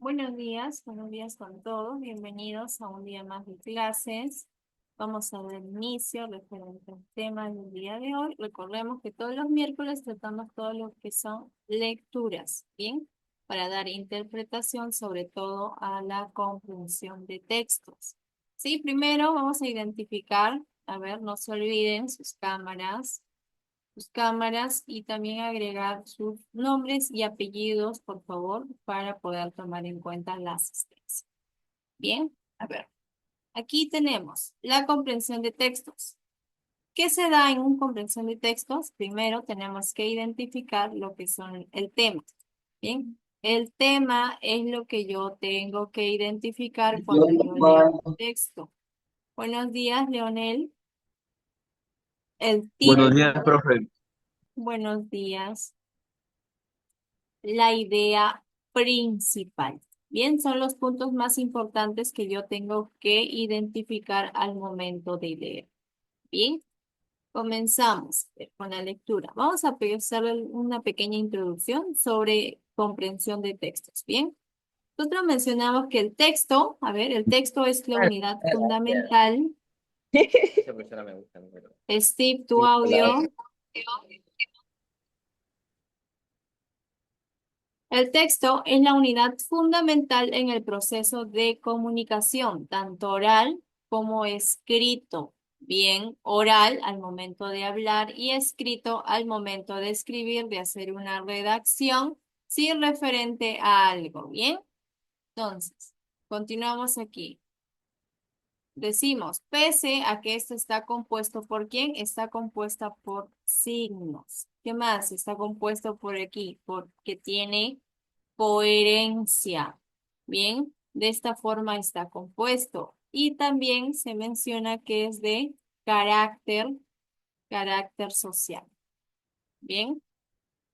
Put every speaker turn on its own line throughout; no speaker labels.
buenos días con todos. Bienvenidos a un día más de clases. Vamos a dar inicio referente al tema del día de hoy. Recordemos que todos los miércoles tratamos todo lo que son lecturas, ¿bien? Para dar interpretación sobre todo a la comprensión de textos. Sí, primero vamos a identificar, a ver, no se olviden sus cámaras y también agregar sus nombres y apellidos, por favor, para poder tomar en cuenta la asistencia. Bien, a ver, aquí tenemos la comprensión de textos. ¿Qué se da en una comprensión de textos? Primero tenemos que identificar lo que son el tema. Bien, el tema es lo que yo tengo que identificar cuando yo leo un texto. Buenos días, Leonel. El
Buenos días,
título,
profe.
buenos días. La idea principal. Bien, son los puntos más importantes que yo tengo que identificar al momento de leer. Bien, comenzamos con la lectura. Vamos a hacer una pequeña introducción sobre comprensión de textos. Bien, nosotros mencionamos que el texto, a ver, el texto es la unidad fundamental.
Esa persona me gusta, ¿no?
Steve, tu audio. El texto es la unidad fundamental en el proceso de comunicación, tanto oral como escrito. Bien, oral al momento de hablar y escrito al momento de escribir, de hacer una redacción, sí referente a algo. Bien, entonces, continuamos aquí. Decimos, pese a que esto está compuesto por ¿quién? Está compuesta por signos. ¿Qué más? Está compuesto por aquí, porque tiene coherencia. Bien, de esta forma está compuesto. Y también se menciona que es de carácter, carácter social. Bien,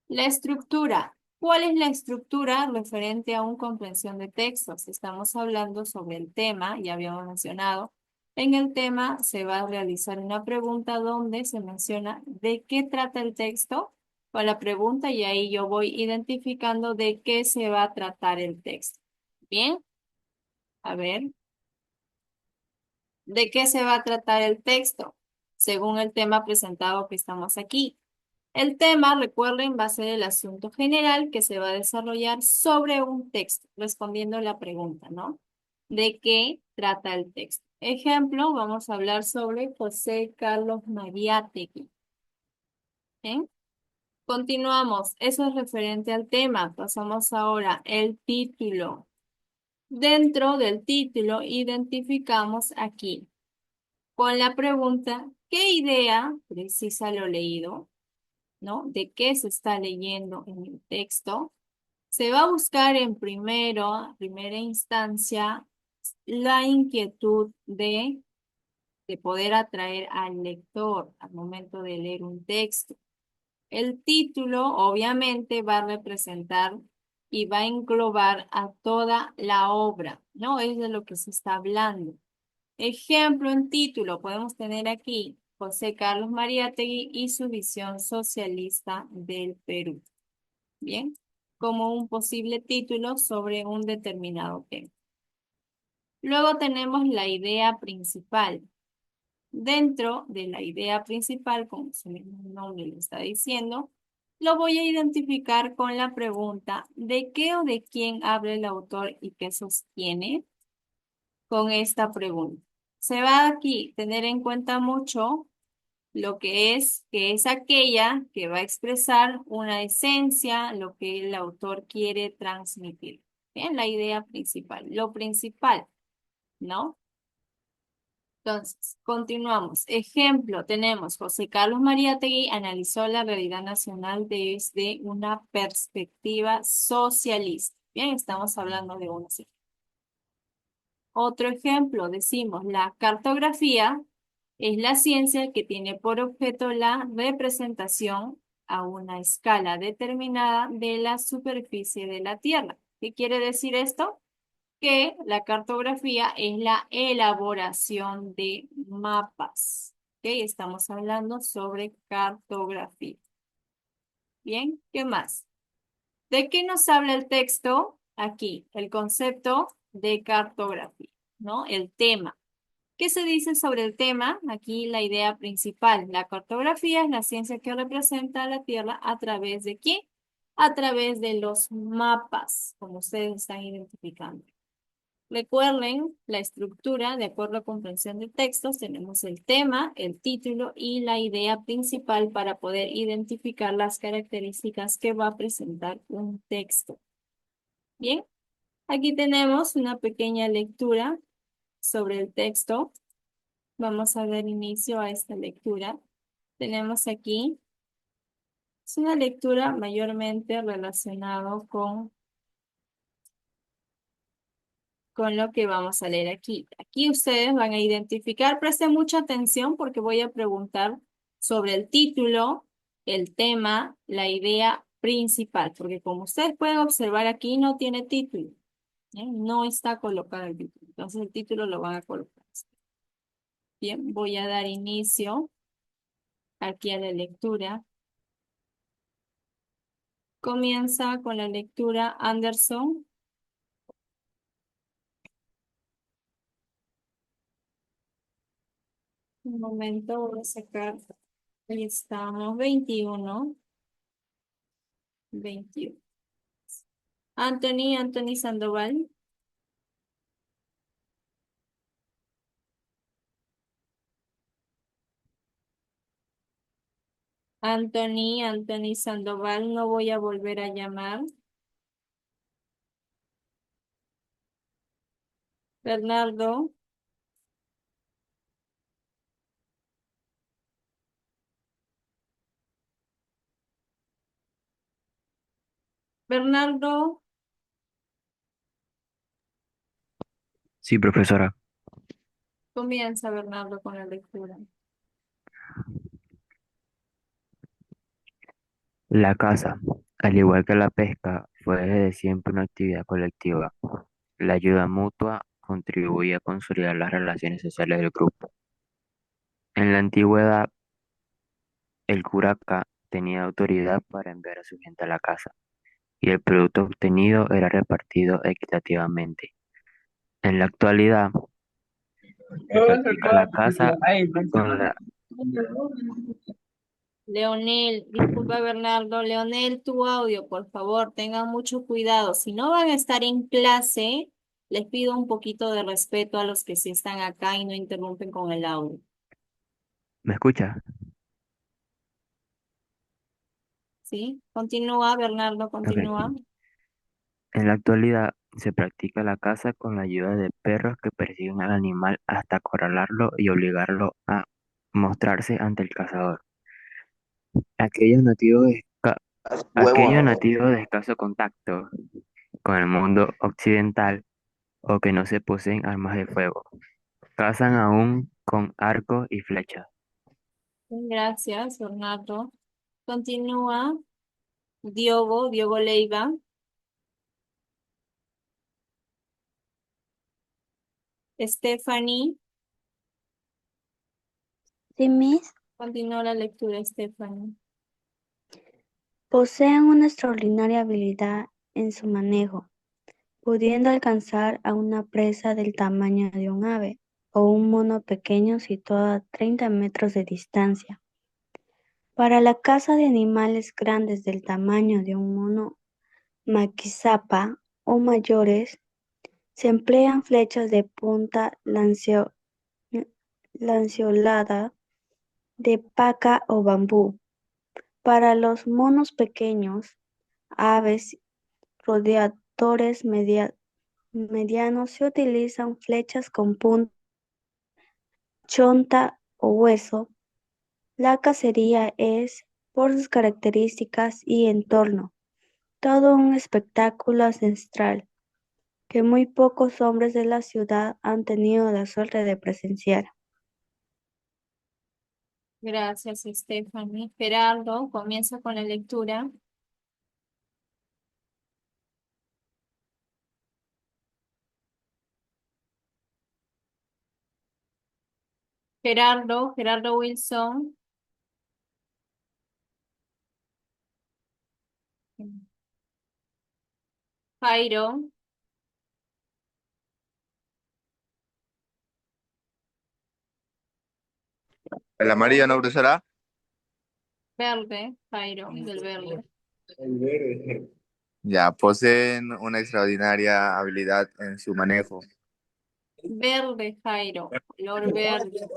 la estructura. ¿Cuál es la estructura referente a una comprensión de textos? Estamos hablando sobre el tema, ya habíamos mencionado. En el tema se va a realizar una pregunta donde se menciona de qué trata el texto con la pregunta y ahí yo voy identificando de qué se va a tratar el texto. Bien, a ver, ¿de qué se va a tratar el texto? Según el tema presentado que estamos aquí. El tema, recuerden, va a ser el asunto general que se va a desarrollar sobre un texto, respondiendo a la pregunta, ¿no? ¿De qué trata el texto? Ejemplo, vamos a hablar sobre José Carlos Mariátegui. ¿Bien? Continuamos. Eso es referente al tema. Pasamos ahora el título. Dentro del título identificamos aquí con la pregunta, ¿qué idea precisa lo leído? ¿No? ¿De qué se está leyendo en el texto? Se va a buscar en primera instancia, la inquietud de poder atraer al lector al momento de leer un texto. El título obviamente va a representar y va a englobar a toda la obra, ¿no? Es de lo que se está hablando. Ejemplo en título, podemos tener aquí José Carlos Mariátegui y su visión socialista del Perú. Bien, como un posible título sobre un determinado tema. Luego tenemos la idea principal. Dentro de la idea principal, como su mismo nombre lo está diciendo, lo voy a identificar con la pregunta ¿de qué o de quién habla el autor y qué sostiene con esta pregunta? Se va aquí a tener en cuenta mucho lo que es aquella que va a expresar una esencia, lo que el autor quiere transmitir. Bien, la idea principal, lo principal, ¿no? Entonces, continuamos. Ejemplo, tenemos José Carlos Mariátegui analizó la realidad nacional desde una perspectiva socialista. Bien, estamos hablando de una cifra. Otro ejemplo, decimos, la cartografía es la ciencia que tiene por objeto la representación a una escala determinada de la superficie de la Tierra. ¿Qué quiere decir esto? Que la cartografía es la elaboración de mapas. ¿Ok? Estamos hablando sobre cartografía. Bien, ¿qué más? ¿De qué nos habla el texto? aquí el concepto de cartografía, ¿no? El tema. ¿Qué se dice sobre el tema? Aquí la idea principal. La cartografía es la ciencia que representa la Tierra a través de ¿qué? A través de los mapas, como ustedes están identificando. Recuerden la estructura, de acuerdo a comprensión de textos, tenemos el tema, el título y la idea principal para poder identificar las características que va a presentar un texto. Bien, aquí tenemos una pequeña lectura sobre el texto. Vamos a dar inicio a esta lectura. Tenemos aquí, es una lectura mayormente relacionada con lo que vamos a leer aquí. Aquí ustedes van a identificar, presten mucha atención porque voy a preguntar sobre el título, el tema, la idea principal, porque como ustedes pueden observar aquí no tiene título, ¿eh? No está colocado el título, entonces el título lo van a colocar. Bien, voy a dar inicio aquí a la lectura. Comienza con la lectura Anderson. Un momento, voy a sacar. Ahí estamos, 21. 21. Anthony Sandoval. Anthony Sandoval, no voy a volver a llamar. Bernardo, Bernardo,
Sí, profesora.
comienza Bernardo con la lectura.
La caza, al igual que la pesca, fue desde siempre una actividad colectiva. La ayuda mutua contribuye a consolidar las relaciones sociales del grupo. En la antigüedad, el curaca tenía autoridad para enviar a su gente a la caza, y el producto obtenido era repartido equitativamente. En la actualidad, se practica la caza con la...
Leonel, disculpa Bernardo, Leonel, tu audio, por favor, tengan mucho cuidado. Si no van a estar en clase, les pido un poquito de respeto a los que sí están acá y no interrumpen con el audio.
¿Me escucha?
¿Sí? Continúa, Bernardo,
Ok.
continúa.
En la actualidad se practica la caza con la ayuda de perros que persiguen al animal hasta acorralarlo y obligarlo a mostrarse ante el cazador. Aquellos nativos de, aquellos nativos de escaso contacto con el mundo occidental o que no se poseen armas de fuego, cazan aún con arcos y flechas.
Gracias, Bernardo. Continúa, Diogo Leiva. Stephanie,
Sí, Miss,
continúa la lectura, Stephanie.
poseen una extraordinaria habilidad en su manejo, pudiendo alcanzar a una presa del tamaño de un ave o un mono pequeño situado a 30 metros de distancia. Para la caza de animales grandes del tamaño de un mono maquisapa o mayores, se emplean flechas de punta lanceolada de paca o bambú. Para los monos pequeños, aves rodeadores medianos se utilizan flechas con punta, chonta o hueso. La cacería es, por sus características y entorno, todo un espectáculo ancestral que muy pocos hombres de la ciudad han tenido la suerte de presenciar.
Gracias, Stephanie. Gerardo, comienza con la lectura. Gerardo Wilson. Jairo,
El amarillo, ¿no, profesora?
verde, Jairo, del verde.
Ya, poseen una extraordinaria habilidad en su manejo.
Verde, Jairo, color verde.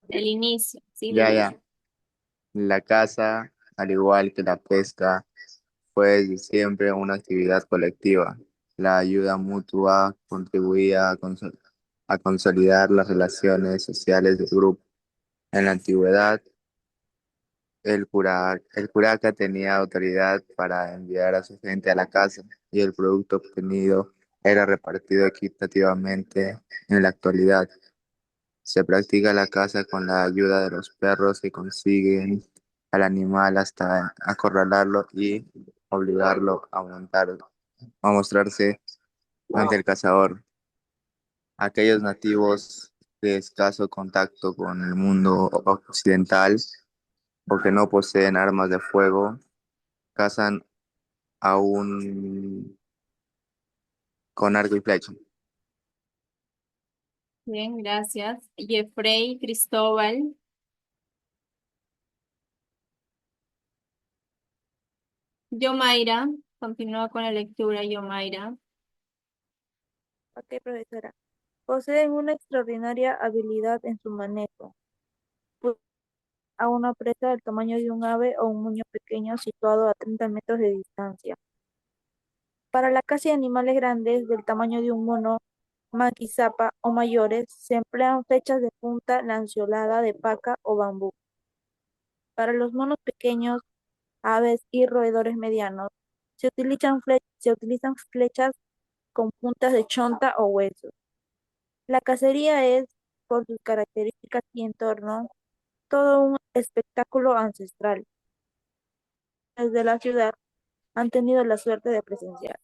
El inicio, sí,
Ya,
Luis.
ya. La caza, al igual que la pesca, fue desde siempre una actividad colectiva. La ayuda mutua contribuía a consolidar las relaciones sociales del grupo. En la antigüedad, el curaca tenía autoridad para enviar a su gente a la caza y el producto obtenido era repartido equitativamente. En la actualidad, se practica la caza con la ayuda de los perros que consiguen al animal hasta acorralarlo y obligarlo a mostrarse ante el cazador. Aquellos nativos de escaso contacto con el mundo occidental o que no poseen armas de fuego cazan aún con arco y flecha.
Bien, gracias. Jeffrey Cristóbal. Yomaira, continúa con la lectura, Yomaira.
Ok, profesora. Poseen una extraordinaria habilidad en su manejo. Pu- A una presa del tamaño de un ave o un muño pequeño situado a 30 metros de distancia. Para la caza de animales grandes del tamaño de un mono, maquizapa o mayores, se emplean flechas de punta lanceolada de paca o bambú. Para los monos pequeños, aves y roedores medianos, se utilizan flechas con puntas de chonta o hueso. La cacería es, por sus características y entorno, todo un espectáculo ancestral. Desde la ciudad han tenido la suerte de presenciar.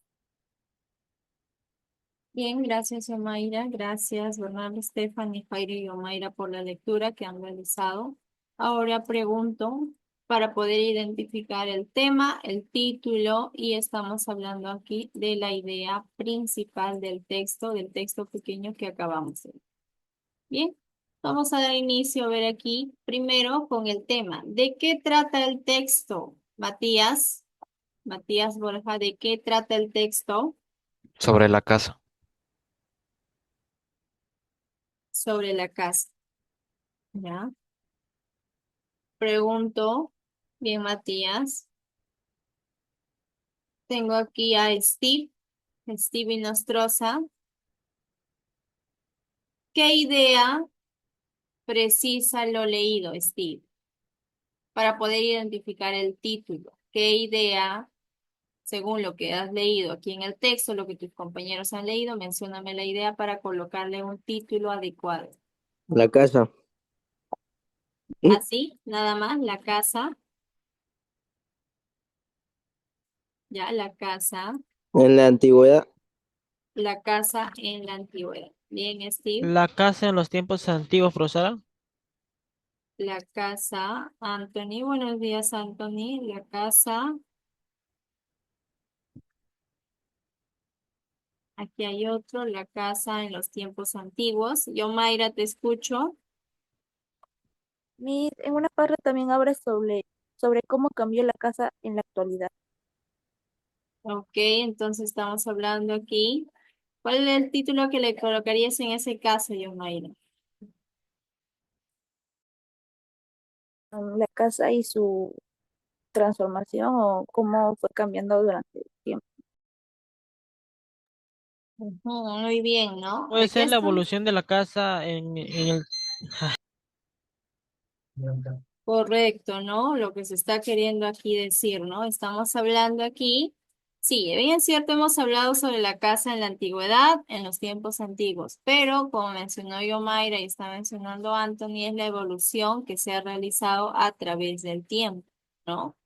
Bien, gracias, Yomaira. Gracias, Bernardo, Stephanie, Jairo y Yomaira por la lectura que han realizado. Ahora pregunto para poder identificar el tema, el título, y estamos hablando aquí de la idea principal del texto pequeño que acabamos de ver. Bien, vamos a dar inicio a ver aquí primero con el tema. ¿De qué trata el texto? Matías, Matías Borja, ¿de qué trata el texto?
Sobre la casa.
Sobre la casa. ¿Ya? Pregunto, bien, Matías. Tengo aquí a Steve Nostroza. ¿Qué idea precisa lo leído, Steve? Para poder identificar el título. ¿Qué idea, según lo que has leído aquí en el texto, lo que tus compañeros han leído, mencióname la idea para colocarle un título adecuado?
La casa.
Así, nada más, la casa. Ya, la casa.
En la antigüedad,
La casa en la antigüedad. Bien, Steve.
La casa en los tiempos antiguos, profesora.
La casa, Anthony, buenos días, Anthony. La casa, aquí hay otro, la casa en los tiempos antiguos. Yo, Mayra, te escucho.
En una parte también habla sobre cómo cambió la casa en la actualidad.
Ok, entonces estamos hablando aquí. ¿Cuál es el título que le colocarías en ese caso, yo, Mayra?
La casa y su transformación o cómo fue cambiando durante el tiempo.
Ujú, muy bien, ¿no?
Puede
¿De qué
ser la
estamos?
evolución de la casa en el...
Correcto, ¿no? Lo que se está queriendo aquí decir, ¿no? Estamos hablando aquí, sí, bien es cierto, hemos hablado sobre la casa en la antigüedad, en los tiempos antiguos, pero como mencionó Yomaira y está mencionando Anthony, es la evolución que se ha realizado a través del tiempo, ¿no?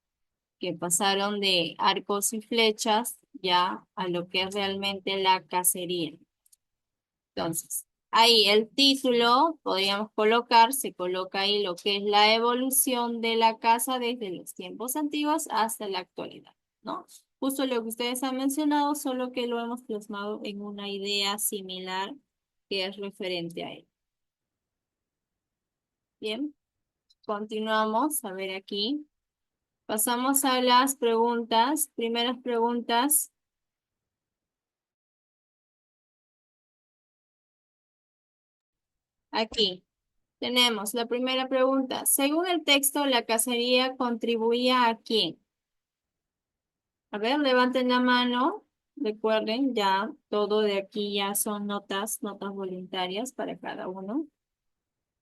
Que pasaron de arcos y flechas ya a lo que es realmente la cacería. Entonces, Ahí el título, podríamos colocar, se coloca ahí lo que es la evolución de la casa desde los tiempos antiguos hasta la actualidad, ¿no? Justo lo que ustedes han mencionado, solo que lo hemos plasmado en una idea similar que es referente a él. Bien, continuamos, a ver aquí. Pasamos a las preguntas, primeras preguntas. Aquí tenemos la primera pregunta. Según el texto, ¿la cacería contribuía a quién? A ver, levanten la mano. Recuerden, ya todo de aquí ya son notas voluntarias para cada uno.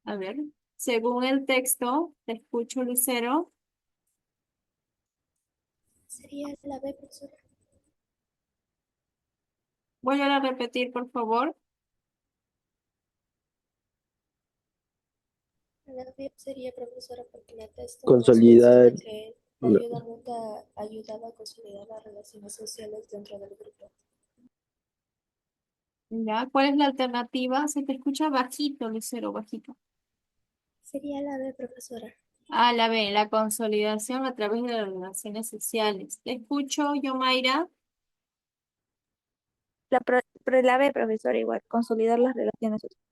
A ver, según el texto, te escucho, Lucero.
Sería la B, profesora.
Vuelvo a repetir, por favor.
La B sería, profesora, porque la texto
Consolidar.
menciona que la ayuda mutua ayudaba a consolidar las relaciones sociales dentro del grupo.
Ya, ¿cuál es la alternativa? Se te escucha bajito, Lucero, bajito.
Sería la B, profesora.
Ah, la B, la consolidación a través de las relaciones sociales. Te escucho, Yomaira.
La B, profesora, igual, consolidar las relaciones sociales.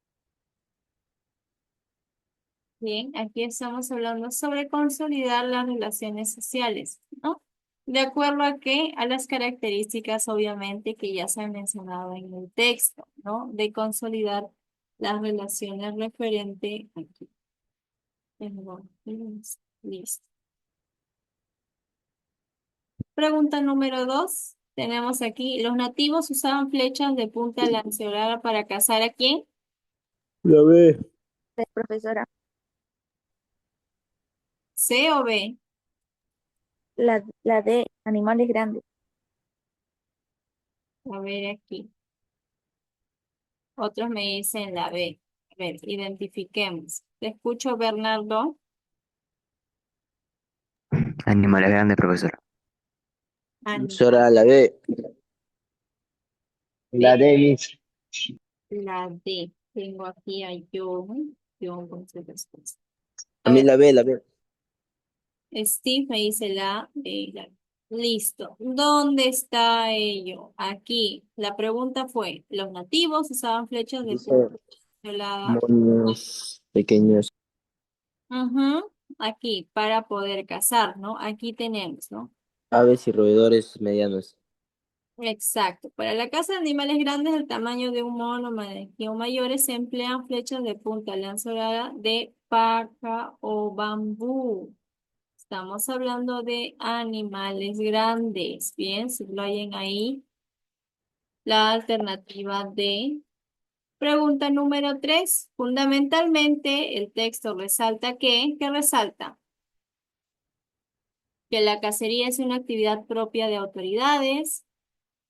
Bien, aquí estamos hablando sobre consolidar las relaciones sociales, ¿no? De acuerdo a qué, a las características, obviamente, que ya se han mencionado en el texto, ¿no? De consolidar las relaciones referente aquí. Perdón, listo. Pregunta número 2. Tenemos aquí, ¿los nativos usaban flechas de punta lanceolada para cazar a quién?
La B.
B, profesora.
¿C o B?
La D, animales grandes.
A ver aquí. Otros me dicen la B. A ver, identifiquemos. Te escucho, Bernardo.
Animales grandes, profesora.
Profesora,
Animal.
la B.
La D, Miss.
La D. Tengo aquí a John. John con su respuesta.
A
A
mí
ver,
la B, la B.
Steve me dice la B. Listo. ¿Dónde está ello? Aquí. La pregunta fue, ¿los nativos usaban flechas de
Dice
punta lanceolada?
monos pequeños.
Ujú. Aquí, para poder cazar, ¿no? Aquí tenemos, ¿no?
Aves y roedores medianos.
Exacto. Para la caza de animales grandes, el tamaño de un mono o mayores, se emplean flechas de punta lanceolada de paja o bambú. Estamos hablando de animales grandes. Bien, subrayen ahí la alternativa D. Pregunta número 3. Fundamentalmente, el texto resalta ¿qué resalta? Que la cacería es una actividad propia de autoridades,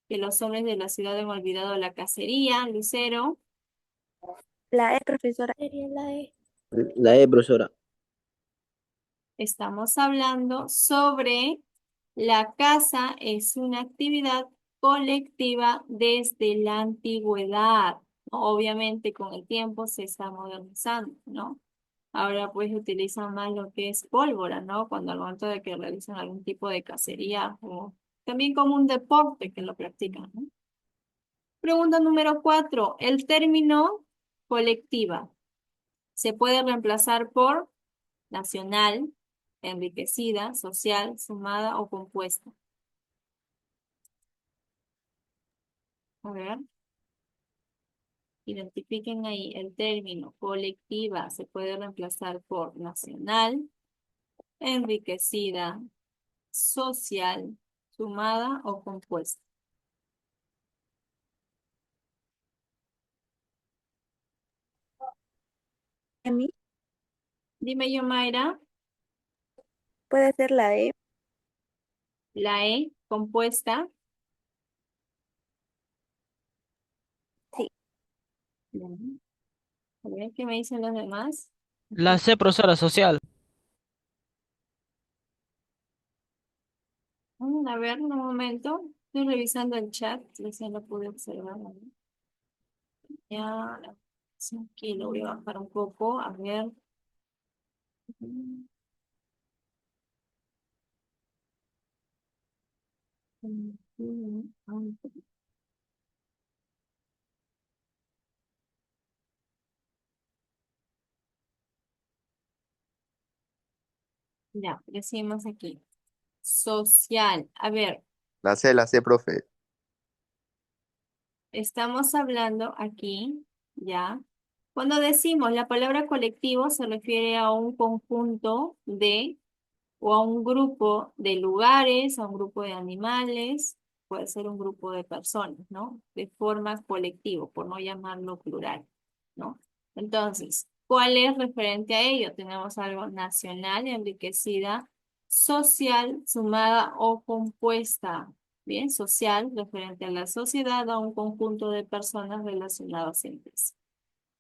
que los hombres de la ciudad han olvidado la cacería, Lucero.
La E, profesora.
Sería la E.
La E, profesora.
Estamos hablando sobre la caza es una actividad colectiva desde la antigüedad, ¿no? Obviamente con el tiempo se está modernizando, ¿no? Ahora pues utilizan más lo que es pólvora, ¿no? Cuando al momento de que realizan algún tipo de cacería o también como un deporte que lo practican, ¿no? Pregunta número 4. El término colectiva se puede reemplazar por nacional, enriquecida, social, sumada o compuesta. A ver, identifiquen ahí el término colectiva se puede reemplazar por nacional, enriquecida, social, sumada o compuesta.
A mí
Dime yo, Mayra,
puede ser la E.
la E compuesta.
Sí.
Bien. A ver, ¿qué me dicen los demás?
La C, profesora, social.
A ver, un momento. Estoy revisando el chat, recién lo pude observar. ¿No? Ya. Aquí lo voy a bajar un poco, a ver. Ya, decimos aquí. Social. A ver,
La C, profe.
estamos hablando aquí, ¿ya? Cuando decimos la palabra colectivo se refiere a un conjunto de o a un grupo de lugares, a un grupo de animales, puede ser un grupo de personas, ¿no? De forma colectiva, por no llamarlo plural, ¿no? Entonces, ¿cuál es referente a ello? Tenemos algo nacional, enriquecida, social, sumada o compuesta. Bien, social, referente a la sociedad, a un conjunto de personas relacionadas entre sí.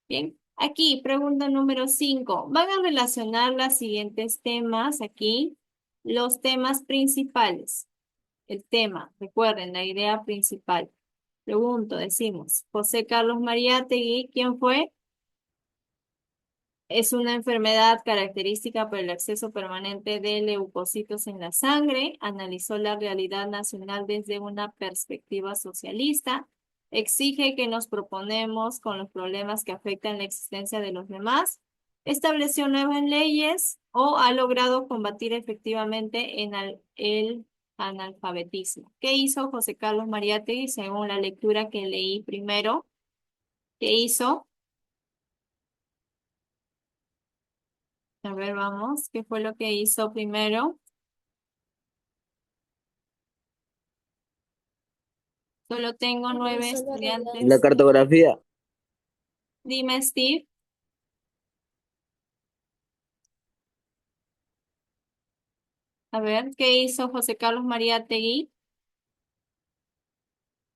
Bien, aquí, pregunta número 5. Van a relacionar los siguientes temas aquí, los temas principales. El tema, recuerden, la idea principal. Pregunto, decimos, José Carlos Mariátegui, ¿quién fue? Es una enfermedad característica por el exceso permanente de leucocitos en la sangre. Analizó la realidad nacional desde una perspectiva socialista. Exige que nos proponemos con los problemas que afectan la existencia de los demás. Estableció nuevas leyes o ha logrado combatir efectivamente el analfabetismo. ¿Qué hizo José Carlos Mariátegui según la lectura que leí primero? ¿Qué hizo? A ver, vamos. ¿Qué fue lo que hizo primero? Solo tengo 9
Analizó la realidad
En la
estudiantes.
nacional.
cartografía,
Dime, Steve. A ver, ¿qué hizo José Carlos Mariátegui?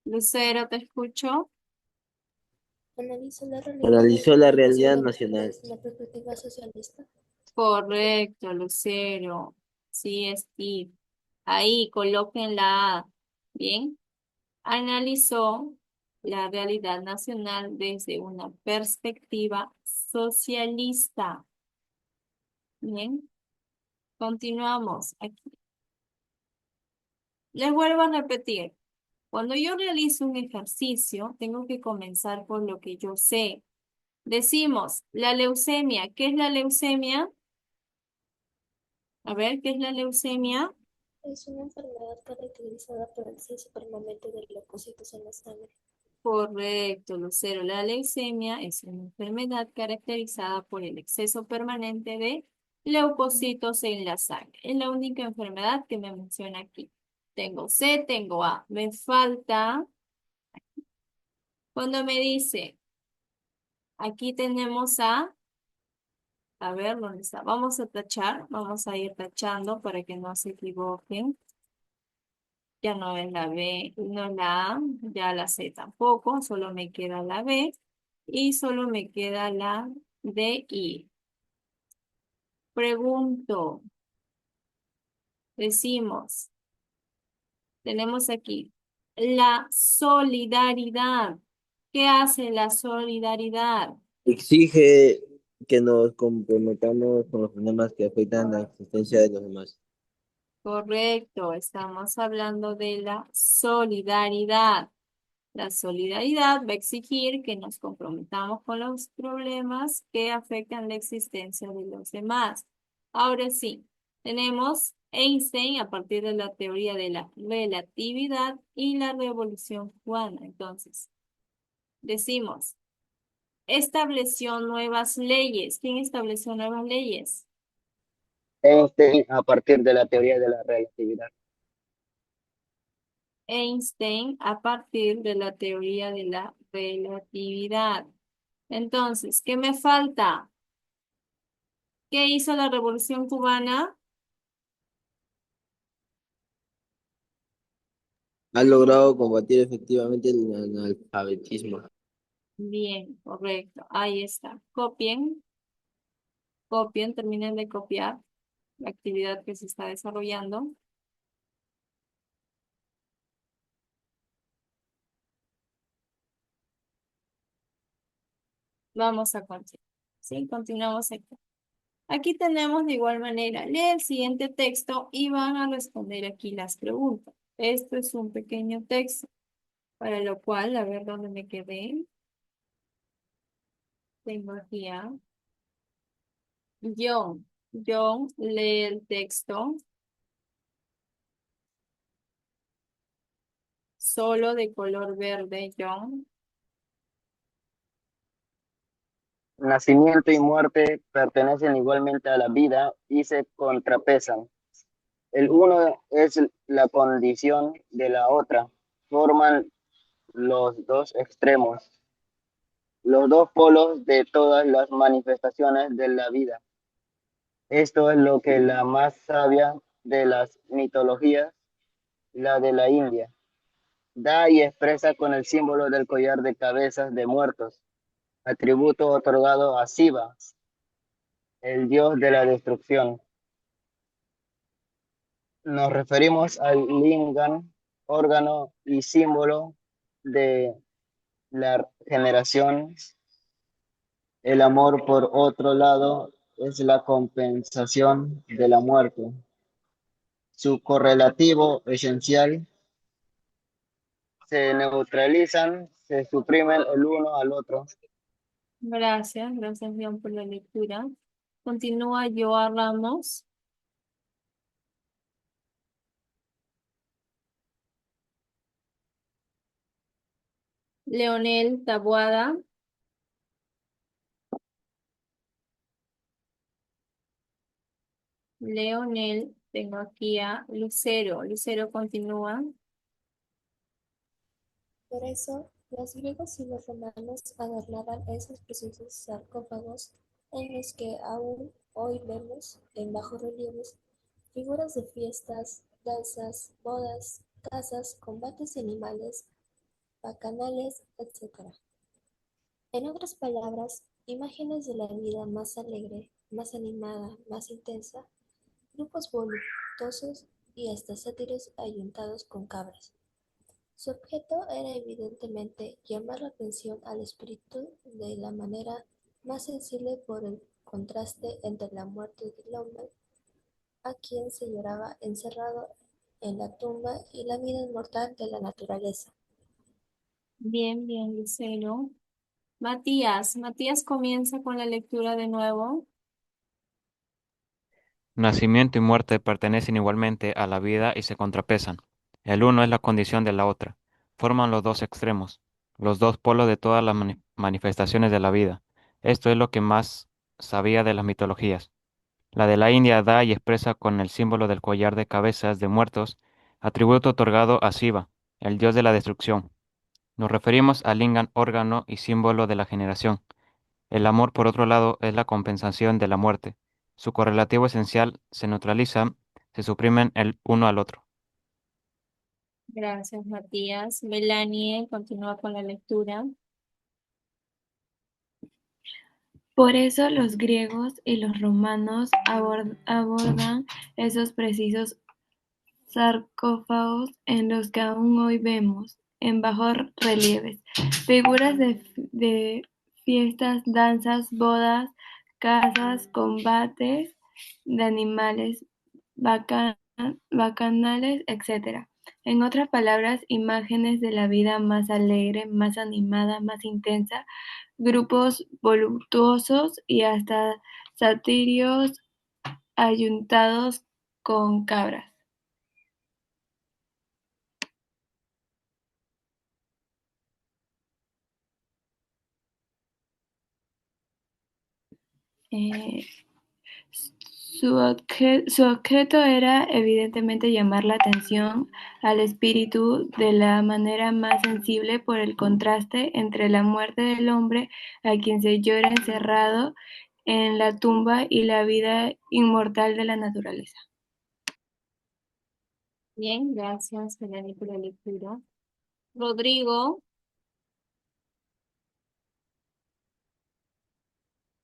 Lucero, te escucho.
analizó la realidad
nacional
nacional.
desde la perspectiva socialista.
Correcto, Lucero. Sí, Steve. Ahí, coloquen la A. Bien. Analizó la realidad nacional desde una perspectiva socialista. Bien. Continuamos aquí. Les vuelvo a repetir. Cuando yo realizo un ejercicio, tengo que comenzar por lo que yo sé. Decimos, la leucemia. ¿Qué es la leucemia? A ver, ¿qué es la leucemia?
Es una enfermedad caracterizada por el exceso permanente de leucocitos en la sangre.
Correcto, Lucero. La leucemia es una enfermedad caracterizada por el exceso permanente de leucocitos en la sangre. Es la única enfermedad que me menciona aquí. Tengo C, tengo A. Me falta, cuando me dice, aquí tenemos a ver, ¿dónde está? Vamos a tachar, vamos a ir tachando para que no se equivoquen. Ya no es la B, no es la A, ya la C tampoco, solo me queda la B y solo me queda la D y pregunto, decimos, tenemos aquí la solidaridad. ¿Qué hace la solidaridad?
Exige que nos comprometamos con los problemas que afectan la existencia de los demás.
Correcto, estamos hablando de la solidaridad. La solidaridad va a exigir que nos comprometamos con los problemas que afectan la existencia de los demás. Ahora sí, tenemos Einstein a partir de la teoría de la relatividad y la revolución cubana. Entonces, decimos, estableció nuevas leyes. ¿Quién estableció nuevas leyes?
A partir de la teoría de la relatividad.
Einstein a partir de la teoría de la relatividad. Entonces, ¿qué me falta? ¿Qué hizo la Revolución Cubana?
Ha logrado combatir efectivamente el analfabetismo.
Bien, correcto. Ahí está. Copien, copien, terminen de copiar la actividad que se está desarrollando. Vamos a continuar. ¿Sí? Continuamos aquí. Aquí tenemos de igual manera, lee el siguiente texto y van a responder aquí las preguntas. Esto es un pequeño texto, para lo cual, a ver dónde me quedé. Tengo aquí a John. John lee el texto solo de color verde, John.
Nacimiento y muerte pertenecen igualmente a la vida y se contrapesan. El uno es la condición de la otra, forman los dos extremos, los dos polos de todas las manifestaciones de la vida. Esto es lo que la más sabia de las mitologías, la de la India, da y expresa con el símbolo del collar de cabezas de muertos, atributo otorgado a Shiva, el dios de la destrucción. Nos referimos al lingam, órgano y símbolo de la generación. El amor, por otro lado, es la compensación de la muerte. Su correlativo esencial se neutralizan, se suprimen el uno al otro.
Gracias, gracias John por la lectura. Continúa Joa Ramos. Leonel Taboada. Leonel, tengo aquí a Lucero. Lucero continúa.
Por eso, los griegos y los romanos adornaban esos preciosos sarcófagos en los que aún hoy vemos en bajos relieves figuras de fiestas, danzas, bodas, cazas, combates de animales, bacanales, etc. En otras palabras, imágenes de la vida más alegre, más animada, más intensa, grupos voluptuosos y hasta sátiros ayuntados con cabras. Su objeto era evidentemente llamar la atención al espíritu de la manera más sensible por el contraste entre la muerte del hombre, a quien se lloraba encerrado en la tumba, y la vida inmortal de la naturaleza.
Bien, bien, Lucero. Matías. Matías comienza con la lectura de nuevo.
Nacimiento y muerte pertenecen igualmente a la vida y se contrapesan. El uno es la condición de la otra. Forman los dos extremos, los dos polos de todas las manifestaciones de la vida. Esto es lo que más sabía de las mitologías. La de la India da y expresa con el símbolo del collar de cabezas de muertos, atributo otorgado a Shiva, el dios de la destrucción. Nos referimos al lingam, órgano y símbolo de la generación. El amor, por otro lado, es la compensación de la muerte. Su correlativo esencial se neutraliza, se suprimen el uno al otro.
Gracias, Matías. Melanie continúa con la lectura.
Por eso los griegos y los romanos abordan esos precisos sarcófagos en los que aún hoy vemos, en bajos relieves, figuras de fiestas, danzas, bodas, cazas, combates de animales, baca- bacanales, etc. En otras palabras, imágenes de la vida más alegre, más animada, más intensa, grupos voluptuosos y hasta satirios ayuntados con cabras. Eh, su objeto era evidentemente llamar la atención al espíritu de la manera más sensible por el contraste entre la muerte del hombre a quien se llora encerrado en la tumba y la vida inmortal de la naturaleza.
Bien, gracias, Melanie, por la lectura. Rodrigo.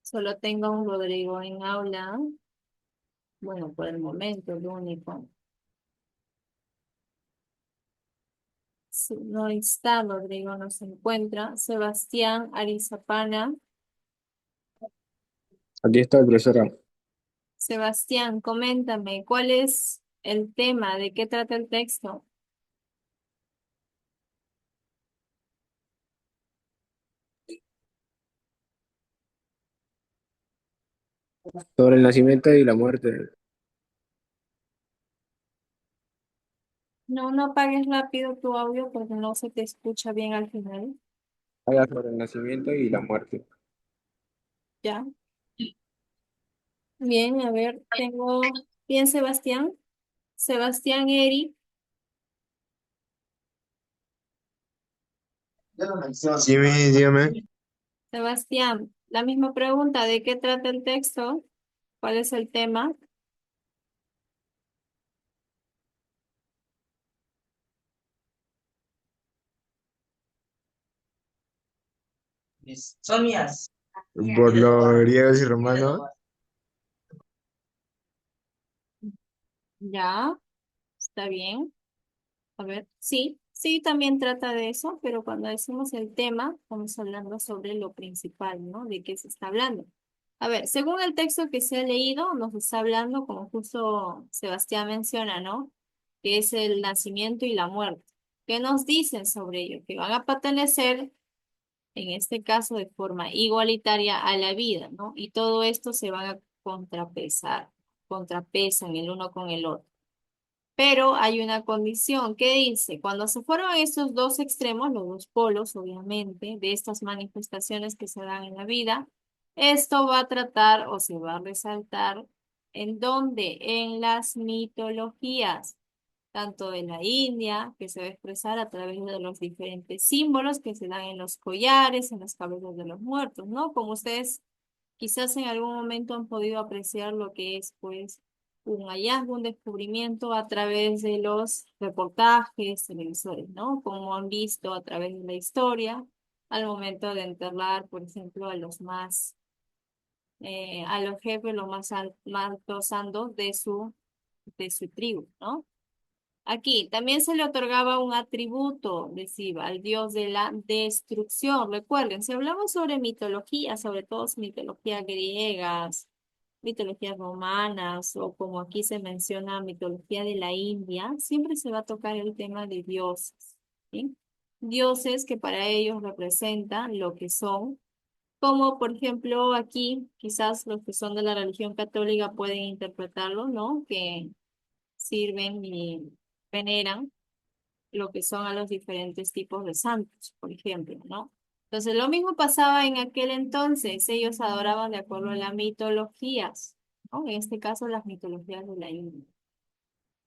Solo tengo a un Rodrigo en aula. Bueno, por el momento, el único. Si no está, Rodrigo no se encuentra. Sebastián Arizapana.
Aquí está, profesora.
Sebastián, coméntame, ¿cuál es el tema? ¿De qué trata el texto?
Sobre el nacimiento y la muerte.
No, no apagues rápido tu audio porque no se te escucha bien al final.
Habla sobre el nacimiento y la muerte.
¿Ya? Bien, a ver, tengo bien Sebastián. Sebastián Eri.
Sí, dígame.
Sebastián, la misma pregunta, ¿de qué trata el texto? ¿Cuál es el tema?
Por los griegos y romanos.
Ya, está bien. A ver, sí, sí, también trata de eso, pero cuando decimos el tema, estamos hablando sobre lo principal, ¿no? ¿De qué se está hablando? A ver, según el texto que se ha leído, nos está hablando, como justo Sebastián menciona, ¿no? Que es el nacimiento y la muerte. ¿Qué nos dicen sobre ello? Que van a pertenecer, en este caso, de forma igualitaria a la vida, ¿no? Y todo esto se van a contrapesar, contrapesan el uno con el otro. Pero hay una condición que dice, cuando se fueron estos dos extremos, los dos polos, obviamente, de estas manifestaciones que se dan en la vida, esto va a tratar o se va a resaltar en dónde, en las mitologías, tanto de la India, que se va a expresar a través de los diferentes símbolos que se dan en los collares, en las cabezas de los muertos, ¿no? Como ustedes quizás en algún momento han podido apreciar lo que es, pues, un hallazgo, un descubrimiento a través de los reportajes, televisores, ¿no? Como han visto a través de la historia, al momento de enterrar, por ejemplo, a los más, a los jefes, los más, más altos santos de su tribu, ¿no? Aquí también se le otorgaba un atributo de Siva, al dios de la destrucción. Recuerden, si hablamos sobre mitología, sobre todo mitologías griegas, mitologías romanas o como aquí se menciona mitología de la India, siempre se va a tocar el tema de dioses, ¿sí? Dioses que para ellos representan lo que son, como por ejemplo aquí, quizás los que son de la religión católica pueden interpretarlo, ¿no? Que sirven y veneran lo que son a los diferentes tipos de santos, por ejemplo, ¿no? Entonces, lo mismo pasaba en aquel entonces, ellos adoraban de acuerdo a las mitologías, ¿no? En este caso, las mitologías de la India.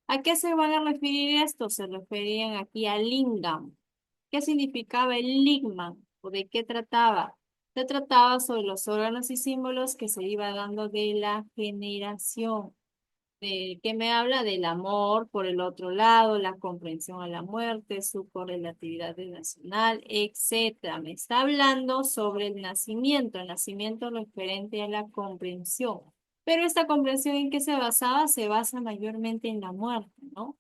¿A qué se van a referir esto? Se referían aquí a lingam. ¿Qué significaba el lingam? ¿O de qué trataba? Se trataba sobre los órganos y símbolos que se iba dando de la generación que me habla del amor por el otro lado, la comprensión a la muerte, su correlatividad nacional, etcétera. Me está hablando sobre el nacimiento referente a la comprensión. Pero esta comprensión en qué se basaba, se basa mayormente en la muerte, ¿no?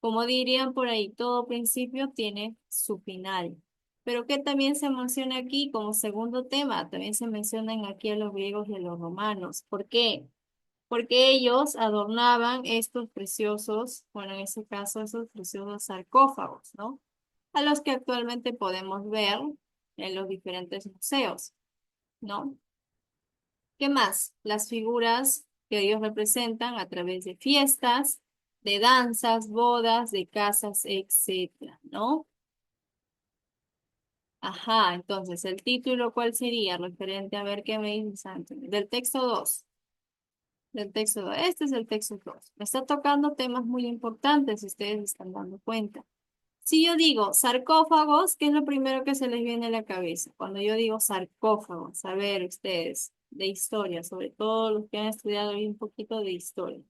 Como dirían por ahí, todo principio tiene su final. Pero que también se menciona aquí como segundo tema, también se mencionan aquí a los griegos y a los romanos. ¿Por qué? Porque ellos adornaban estos preciosos, bueno, en ese caso, esos preciosos sarcófagos, ¿no? A los que actualmente podemos ver en los diferentes museos, ¿no? ¿Qué más? Las figuras que ellos representan a través de fiestas, de danzas, bodas, de casas, etcétera, ¿no? Ajá, entonces, ¿el título cuál sería? Referente a ver qué me dice Anthony. Del texto 2. Del texto 2. Este es el texto 2. Me está tocando temas muy importantes, si ustedes se están dando cuenta. Si yo digo sarcófagos, ¿qué es lo primero que se les viene a la cabeza? Cuando yo digo sarcófagos, a ver ustedes, de historia, sobre todo los que han estudiado hoy un poquito de historia.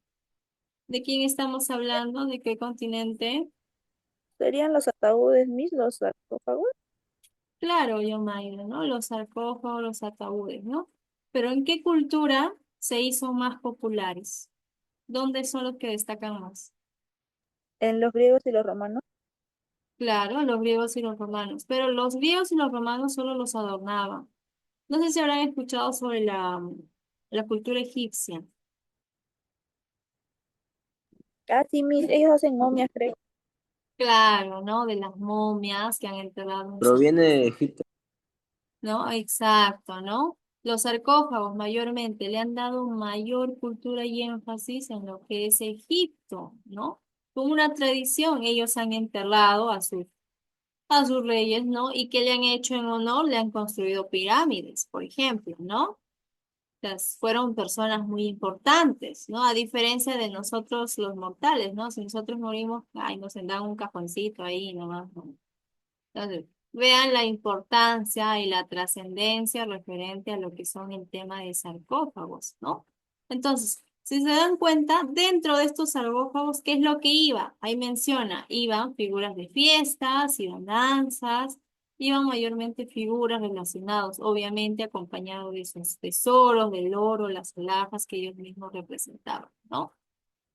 ¿De quién estamos hablando? ¿De qué continente?
¿Serían los ataúdes los sarcófagos?
Claro, Yomaira, ¿no? Los sarcófagos, los ataúdes, ¿no? Pero ¿en qué cultura se hizo más populares? ¿Dónde son los que destacan más?
¿En los griegos y los romanos?
Claro, los griegos y los romanos, pero los griegos y los romanos solo los adornaban. No sé si habrán escuchado sobre la cultura egipcia.
Casi mis ellos hacen momias, creo.
Claro, ¿no? De las momias que han enterrado en sus...
Proviene de Egipto.
¿No? Exacto, ¿no? Los sarcófagos mayormente le han dado mayor cultura y énfasis en lo que es Egipto, ¿no? Con una tradición, ellos han enterrado a sus reyes, ¿no? Y que le han hecho en honor, le han construido pirámides, por ejemplo, ¿no? Fueron personas muy importantes, ¿no? A diferencia de nosotros los mortales, ¿no? Si nosotros morimos, ay, nos dan un cajoncito ahí nomás, ¿no? Entonces, vean la importancia y la trascendencia referente a lo que son el tema de sarcófagos, ¿no? Entonces, si se dan cuenta, dentro de estos sarcófagos, ¿qué es lo que iba? Ahí menciona, iban figuras de fiestas, iban danzas, iban mayormente figuras relacionadas, obviamente acompañados de sus tesoros, del oro, las alhajas que ellos mismos representaban, ¿no?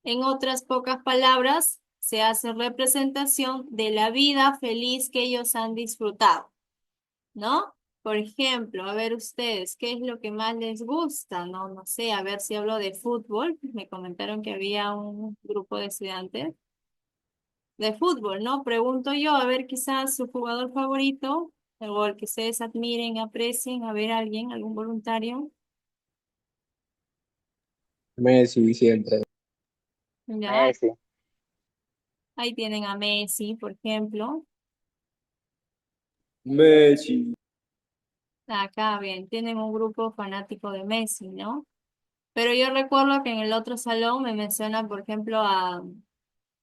En otras pocas palabras, se hace representación de la vida feliz que ellos han disfrutado, ¿no? Por ejemplo, a ver ustedes, ¿qué es lo que más les gusta? No, no sé, a ver si hablo de fútbol. Me comentaron que había un grupo de estudiantes de fútbol, ¿no? Pregunto yo, a ver quizás su jugador favorito o el que ustedes admiren, aprecien, a ver alguien, algún voluntario.
Messi siempre.
Ya,
Messi.
ahí tienen a Messi, por ejemplo.
Messi.
Acá, bien, tienen un grupo fanático de Messi, ¿no? Pero yo recuerdo que en el otro salón me mencionan, por ejemplo, a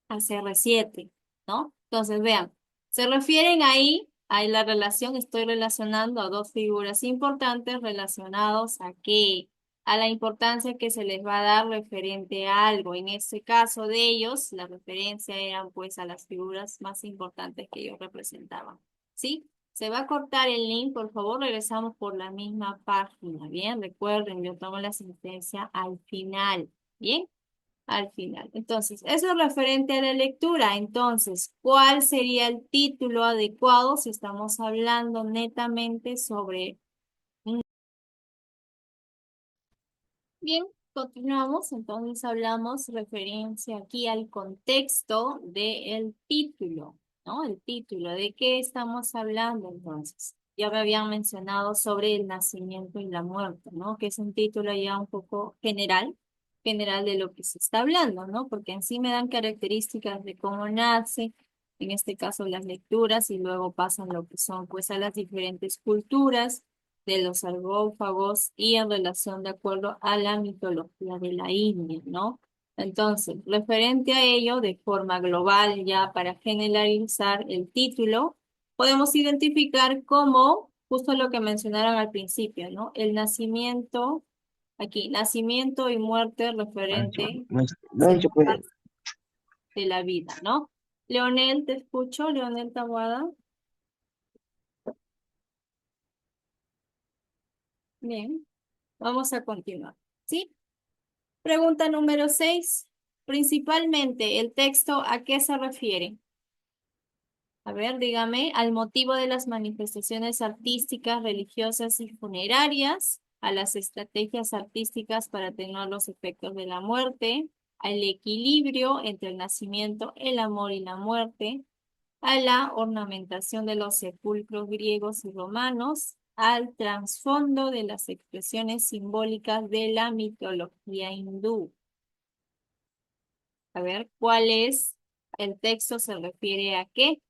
CR7, ¿no? Entonces, vean, se refieren ahí la relación, estoy relacionando a dos figuras importantes relacionados a qué, a la importancia que se les va a dar referente a algo. En este caso de ellos, la referencia eran pues a las figuras más importantes que ellos representaban, ¿sí? Se va a cortar el link, por favor, regresamos por la misma página, ¿bien? Recuerden, yo tomo la sentencia al final, ¿bien? Al final. Entonces, eso es referente a la lectura. Entonces, ¿cuál sería el título adecuado si estamos hablando netamente sobre... Bien, continuamos. Entonces, hablamos referencia aquí al contexto del título, ¿no? El título, ¿de qué estamos hablando entonces? Ya me habían mencionado sobre el nacimiento y la muerte, ¿no? Que es un título ya un poco general de lo que se está hablando, ¿no? Porque en sí me dan características de cómo nace, en este caso las lecturas, y luego pasan lo que son pues a las diferentes culturas de los sarcófagos y en relación de acuerdo a la mitología de la India, ¿no? Entonces, referente a ello, de forma global, ya para generalizar el título, podemos identificar como justo lo que mencionaron al principio, ¿no? El nacimiento, aquí, nacimiento y muerte referente
No, no se puede.
de la vida, ¿no? Leonel, te escucho, Leonel Taboada. Bien, vamos a continuar, ¿sí? Pregunta número 6. Principalmente, ¿el texto a qué se refiere? A ver, dígame, al motivo de las manifestaciones artísticas, religiosas y funerarias, a las estrategias artísticas para atenuar los efectos de la muerte, al equilibrio entre el nacimiento, el amor y la muerte, a la ornamentación de los sepulcros griegos y romanos, al trasfondo de las expresiones simbólicas de la mitología hindú. A ver, ¿cuál es el texto? ¿Se refiere a qué?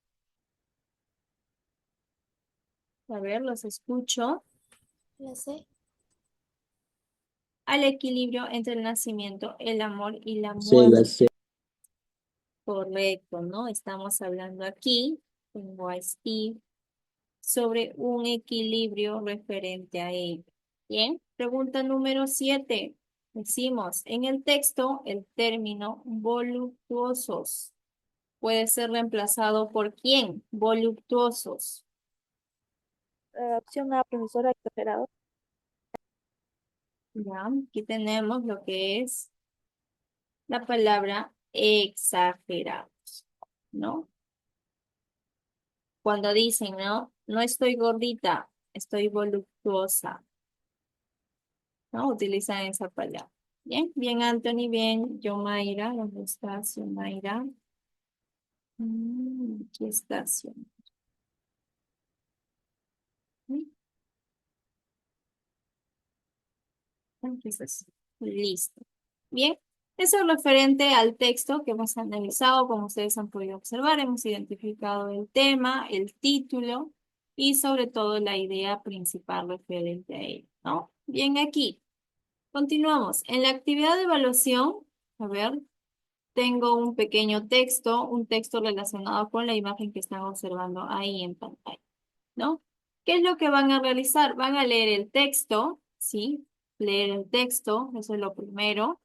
A ver, los escucho.
La C.
Al equilibrio entre el nacimiento, el amor y la
Se la
muerte.
sé.
Correcto, ¿no? Estamos hablando aquí, tengo aquí, sobre un equilibrio referente a ello. Bien, pregunta número 7. Decimos, en el texto, el término voluptuosos puede ser reemplazado por ¿quién? Voluptuosos.
Opción A, profesora, exagerado.
Ya, aquí tenemos lo que es la palabra exagerados, ¿no? Cuando dicen, ¿no? No estoy gordita, estoy voluptuosa. ¿no? Utilizan esa palabra. Bien, bien, Anthony, bien, Yomaira, ¿dónde estás, Yomaira? Aquí estás, Yomaira. Aquí estás. Listo. Bien, eso es referente al texto que hemos analizado, como ustedes han podido observar, hemos identificado el tema, el título y sobre todo la idea principal referente a él, ¿no? Bien, aquí. Continuamos. En la actividad de evaluación, a ver, tengo un texto relacionado con la imagen que están observando ahí en pantalla, ¿no? ¿Qué es lo que van a realizar? Van a leer el texto, ¿sí? Leer el texto, eso es lo primero.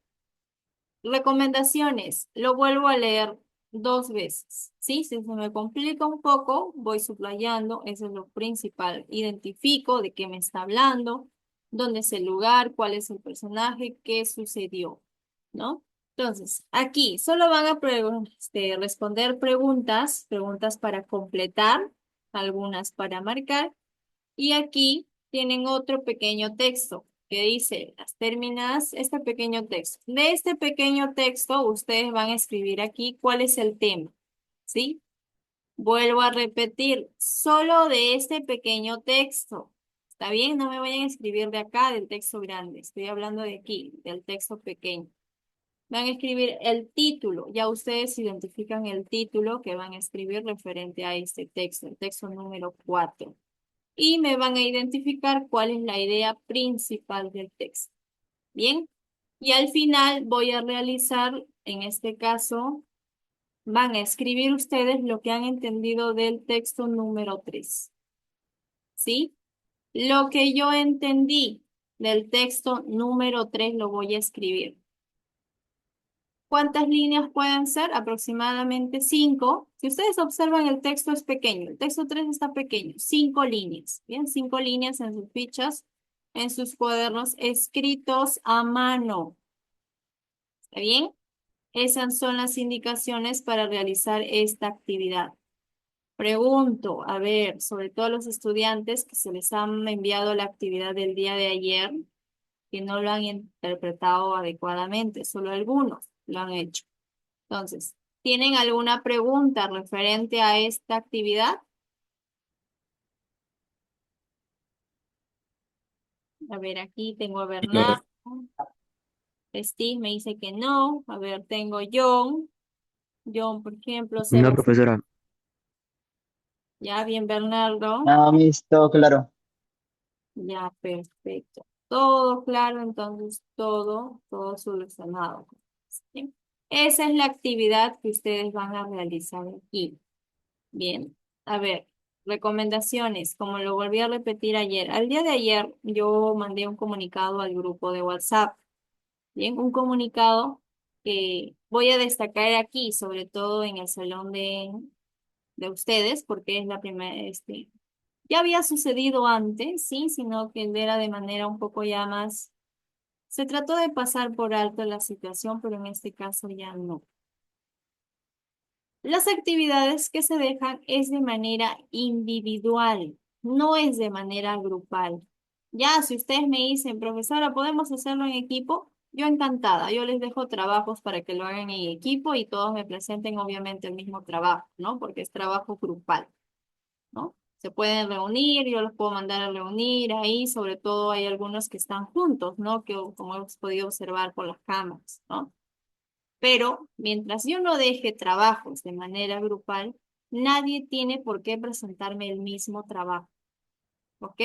Recomendaciones, lo vuelvo a leer 2 veces, ¿sí? Si se me complica un poco, voy subrayando, eso es lo principal. Identifico de qué me está hablando, dónde es el lugar, cuál es el personaje, qué sucedió, ¿no? Entonces, aquí solo van a responder preguntas para completar, algunas para marcar, y aquí tienen otro pequeño texto que dice las terminadas, este pequeño texto. De este pequeño texto, ustedes van a escribir aquí cuál es el tema, ¿sí? Vuelvo a repetir, solo de este pequeño texto. ¿Está bien? No me vayan a escribir de acá, del texto grande. Estoy hablando de aquí, del texto pequeño. Van a escribir el título. Ya ustedes identifican el título que van a escribir referente a este texto, el texto número 4. Y me van a identificar cuál es la idea principal del texto. Bien, y al final voy a realizar, en este caso, van a escribir ustedes lo que han entendido del texto número 3. ¿Sí? Lo que yo entendí del texto número 3 lo voy a escribir. ¿Cuántas líneas pueden ser? Aproximadamente 5. Si ustedes observan, el texto es pequeño. El texto 3 está pequeño. 5 líneas. Bien, 5 líneas en sus fichas, en sus cuadernos, escritos a mano. ¿Está bien? Esas son las indicaciones para realizar esta actividad. Pregunto, a ver, sobre todo a los estudiantes que se les han enviado la actividad del día de ayer, que no lo han interpretado adecuadamente, solo algunos lo han hecho. Entonces, ¿tienen alguna pregunta referente a esta actividad? A ver, aquí tengo a Bernardo. Steve me dice que no. A ver, tengo John. John, por ejemplo,
No, profesora.
Ya, bien, Bernardo.
Ah, Miss, todo claro.
Ya, perfecto. Todo claro, entonces todo solucionado. ¿Sí? Esa es la actividad que ustedes van a realizar aquí. Bien, a ver, recomendaciones, como lo volví a repetir ayer. Al día de ayer yo mandé un comunicado al grupo de WhatsApp. Bien, un comunicado que voy a destacar aquí, sobre todo en el salón de ustedes, porque es la primera, ya había sucedido antes, sí, sino que era de manera un poco ya más, se trató de pasar por alto la situación, pero en este caso ya no. Las actividades que se dejan es de manera individual, no es de manera grupal. Ya, si ustedes me dicen, profesora, ¿podemos hacerlo en equipo? Yo encantada, yo les dejo trabajos para que lo hagan en equipo y todos me presenten obviamente el mismo trabajo, ¿no? Porque es trabajo grupal, ¿no? Se pueden reunir, yo los puedo mandar a reunir ahí, sobre todo hay algunos que están juntos, ¿no? Que como hemos podido observar por las cámaras, ¿no? Pero mientras yo no deje trabajos de manera grupal, nadie tiene por qué presentarme el mismo trabajo, ¿ok?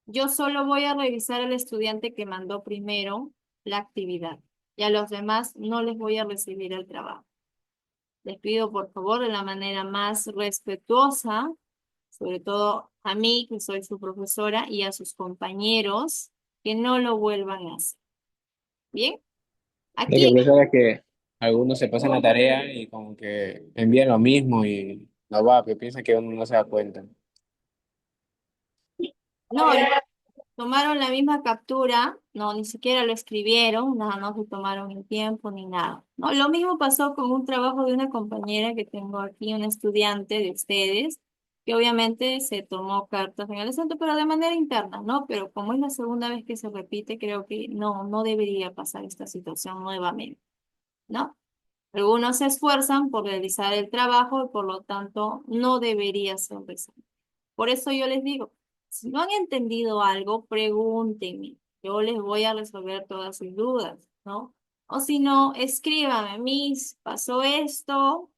Yo solo voy a revisar al estudiante que mandó primero la actividad y a los demás no les voy a recibir el trabajo. Les pido por favor de la manera más respetuosa, sobre todo a mí que soy su profesora y a sus compañeros, que no lo vuelvan a hacer. ¿Bien?
Lo que
Aquí
pasa es que algunos se pasan la tarea y como que envían lo mismo y no va, que piensan que uno no se da cuenta.
no, tomaron la misma captura, no, ni siquiera lo escribieron, nada, no se tomaron el tiempo ni nada. No, lo mismo pasó con un trabajo de una compañera que tengo aquí, una estudiante de ustedes, que obviamente se tomó cartas en el asunto, pero de manera interna, ¿no? Pero como es la segunda vez que se repite, creo que no debería pasar esta situación nuevamente, ¿no? Algunos se esfuerzan por realizar el trabajo y por lo tanto no debería ser resuelto. Por eso yo les digo, si no han entendido algo, pregúntenme. Yo les voy a resolver todas sus dudas, ¿no? O si no, escríbame, Miss, pasó esto,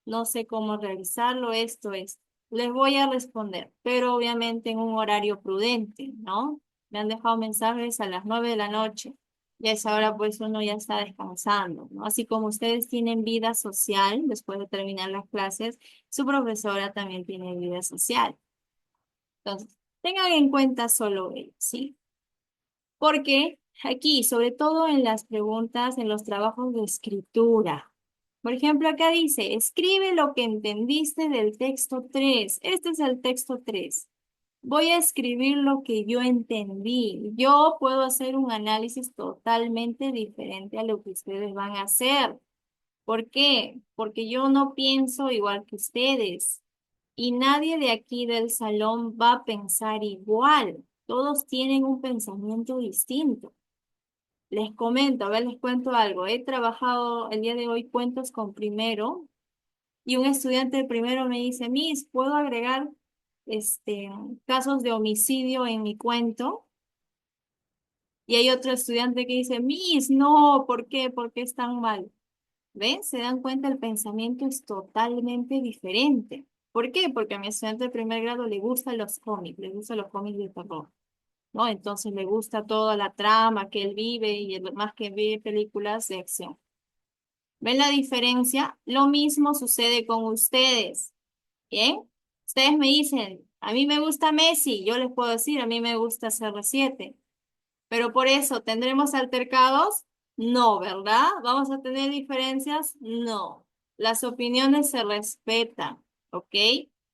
no sé cómo realizarlo, esto es. Les voy a responder, pero obviamente en un horario prudente, ¿no? Me han dejado mensajes a las 9 de la noche y a esa hora pues uno ya está descansando, ¿no? Así como ustedes tienen vida social después de terminar las clases, su profesora también tiene vida social. Entonces, tengan en cuenta solo ello, ¿sí? Porque aquí, sobre todo en las preguntas, en los trabajos de escritura, por ejemplo, acá dice, escribe lo que entendiste del texto 3. Este es el texto 3. Voy a escribir lo que yo entendí. Yo puedo hacer un análisis totalmente diferente a lo que ustedes van a hacer. ¿Por qué? Porque yo no pienso igual que ustedes. Y nadie de aquí del salón va a pensar igual. Todos tienen un pensamiento distinto. Les comento, a ver, les cuento algo. He trabajado el día de hoy cuentos con primero y un estudiante de primero me dice, Miss, ¿puedo agregar casos de homicidio en mi cuento? Y hay otro estudiante que dice, Miss, no, ¿por qué? ¿Por qué es tan mal? ¿Ven? Se dan cuenta, el pensamiento es totalmente diferente. ¿Por qué? Porque a mi estudiante de primer grado le gustan los cómics, le gustan los cómics de terror, ¿no? Entonces le gusta toda la trama que él vive y más que ve películas de acción. ¿Ven la diferencia? Lo mismo sucede con ustedes, ¿bien? Ustedes me dicen, a mí me gusta Messi, yo les puedo decir, a mí me gusta CR7. Pero por eso, ¿tendremos altercados? No, ¿verdad? ¿Vamos a tener diferencias? No. Las opiniones se respetan, ¿ok?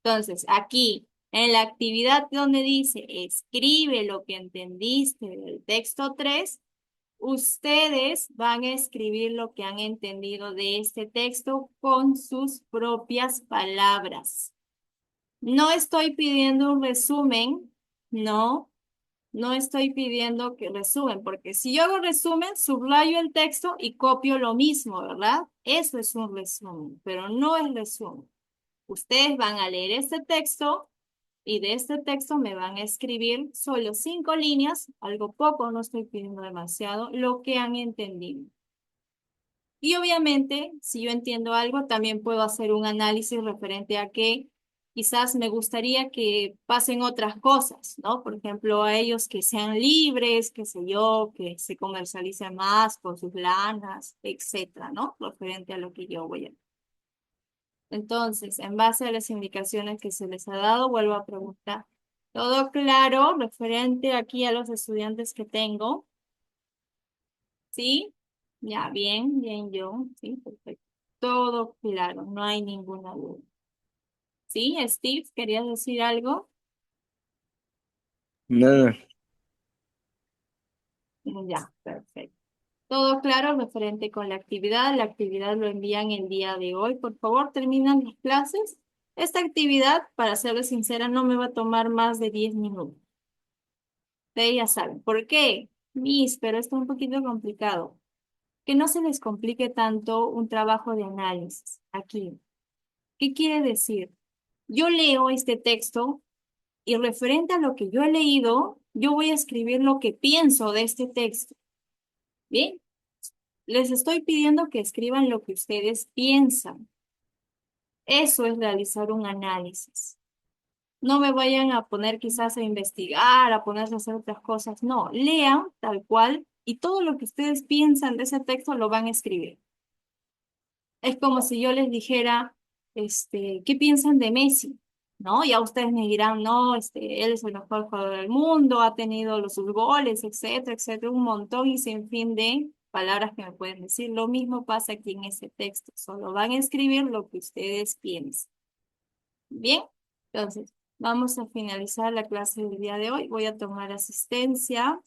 Entonces, aquí, en la actividad donde dice, escribe lo que entendiste del texto 3, ustedes van a escribir lo que han entendido de este texto con sus propias palabras. No estoy pidiendo un resumen, no. No estoy pidiendo que resumen, porque si yo hago resumen, subrayo el texto y copio lo mismo, ¿verdad? Eso es un resumen, pero no es resumen. Ustedes van a leer este texto y de este texto me van a escribir solo 5 líneas, algo poco, no estoy pidiendo demasiado, lo que han entendido. Y obviamente, si yo entiendo algo, también puedo hacer un análisis referente a que quizás me gustaría que pasen otras cosas, ¿no? Por ejemplo, a ellos que sean libres, qué sé yo, que se comercialicen más con sus lanas, etcétera, ¿no? Referente a lo que yo voy a. Entonces, en base a las indicaciones que se les ha dado, vuelvo a preguntar. ¿Todo claro referente aquí a los estudiantes que tengo? ¿Sí? Ya, bien, bien yo. Sí, perfecto. Todo claro, no hay ninguna duda. ¿Sí, Steve? ¿Querías decir algo?
Nada.
Ya, perfecto. Todo claro referente con la actividad. La actividad lo envían el día de hoy. Por favor, terminan las clases. Esta actividad, para serles sincera, no me va a tomar más de 10 minutos. Ustedes ya saben. ¿Por qué? Miss, pero esto es un poquito complicado. Que no se les complique tanto un trabajo de análisis aquí. ¿Qué quiere decir? Yo leo este texto y referente a lo que yo he leído, yo voy a escribir lo que pienso de este texto. ¿Bien? Les estoy pidiendo que escriban lo que ustedes piensan. Eso es realizar un análisis. No me vayan a poner quizás a investigar, a ponerse a hacer otras cosas. No, lean tal cual y todo lo que ustedes piensan de ese texto lo van a escribir. Es como si yo les dijera, ¿qué piensan de Messi? ¿No? Ya ustedes me dirán, no, él es el mejor jugador del mundo, ha tenido sus goles, etcétera, etcétera, un montón y sin fin de palabras que me pueden decir. Lo mismo pasa aquí en ese texto, solo van a escribir lo que ustedes piensan. Bien, entonces, vamos a finalizar la clase del día de hoy. Voy a tomar asistencia.